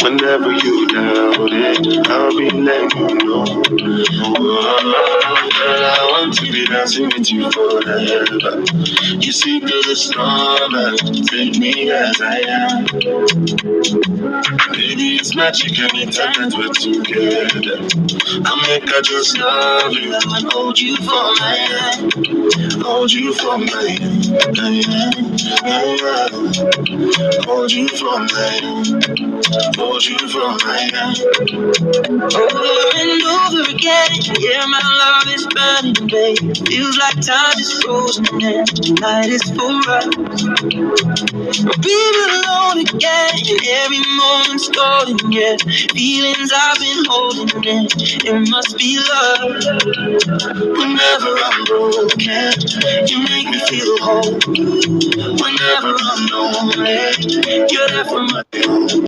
Whenever you doubt it, I'll be letting you know. Oh, girl, I want to be dancing with you forever. You see through the storm and take me as I am. Baby, it's magic anytime that we're together. I make I just love you and hold you for my hand. Hold you for my hand. Hold you for my hand. Hold you for my hand. Over and over again, yeah, my love is burning, babe. Feels like time is frozen and tonight is for us. Being alone again, every moment's golden, yeah. Feelings I've been holding in, it must be love. Whenever I'm broken, you make me feel whole. Whenever I'm lonely, you're there for my own.